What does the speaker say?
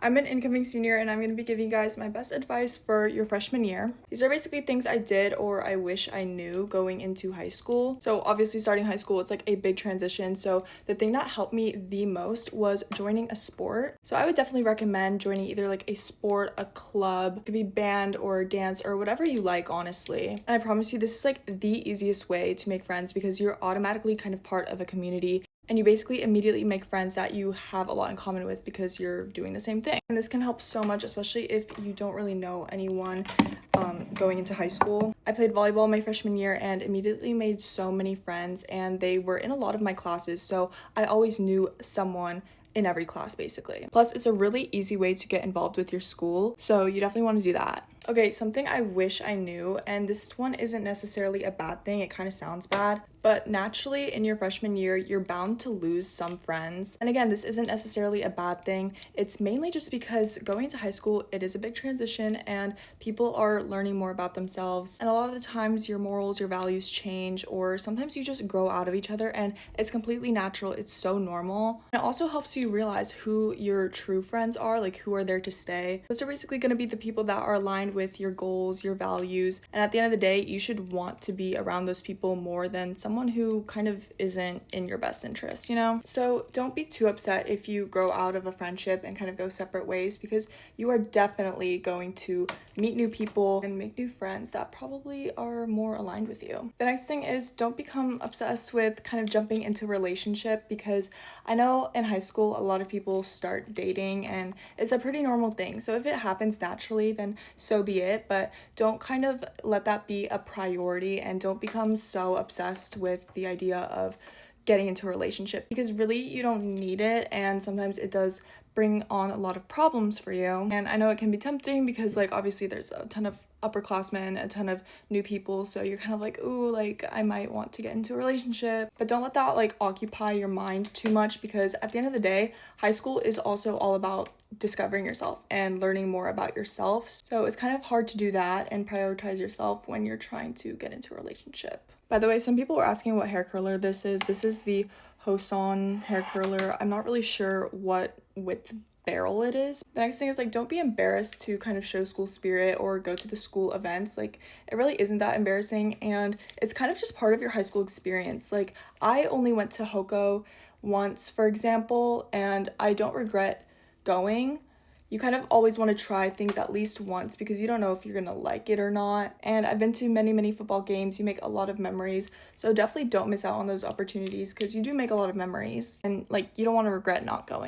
I'm an incoming senior and I'm going to be giving you guys my best advice for your freshman year. These are basically things I did or I wish I knew going into high school. So obviously starting high school, it's like a big transition. So the thing that helped me the most was joining a sport. So I would definitely recommend joining either like a sport, a club, it could be band or dance or whatever you like, honestly. And I promise you, this is like the easiest way to make friends because you're automatically kind of part of a community. And you basically immediately make friends that you have a lot in common with because you're doing the same thing. And this can help so much, especially if you don't really know anyone going into high school. I played volleyball my freshman year and immediately made so many friends, and they were in a lot of my classes, so I always knew someone in every class basically. Plus, it's a really easy way to get involved with your school, so you definitely want to do that. Okay, something I wish I knew, and this one isn't necessarily a bad thing, it kind of sounds bad, but naturally in your freshman year, you're bound to lose some friends. And again, this isn't necessarily a bad thing. It's mainly just because going to high school, it is a big transition and people are learning more about themselves. And a lot of the times your morals, your values change, or sometimes you just grow out of each other, and it's completely natural. It's so normal. And it also helps you realize who your true friends are, like who are there to stay. Those are basically going to be the people that are aligned with your goals, your values. And at the end of the day, you should want to be around those people more than someone who kind of isn't in your best interest, you know? So don't be too upset if you grow out of a friendship and kind of go separate ways, because you are definitely going to meet new people and make new friends that probably are more aligned with you. The next thing is, don't become obsessed with kind of jumping into a relationship, because I know in high school a lot of people start dating and it's a pretty normal thing. So if it happens naturally, then so be it, but don't kind of let that be a priority, and don't become so obsessed with the idea of getting into a relationship, because really you don't need it, and sometimes it does bring on a lot of problems for you. And I know it can be tempting because like obviously there's a ton of upperclassmen, a ton of new people, so you're kind of like, ooh, like I might want to get into a relationship. But don't let that like occupy your mind too much, because at the end of the day, high school is also all about discovering yourself and learning more about yourself. So it's kind of hard to do that and prioritize yourself when you're trying to get into a relationship. By the way, some people were asking what hair curler this is. This is the Hoson hair curler. I'm not really sure what width barrel it is. The next thing is like, don't be embarrassed to kind of show school spirit or go to the school events. Like, it really isn't that embarrassing, and it's kind of just part of your high school experience. Like, I only went to Hoko once, for example, and I don't regret going. You kind of always want to try things at least once because you don't know if you're gonna like it or not. And I've been to many football games. You make a lot of memories, so definitely don't miss out on those opportunities, because you do make a lot of memories and like you don't want to regret not going.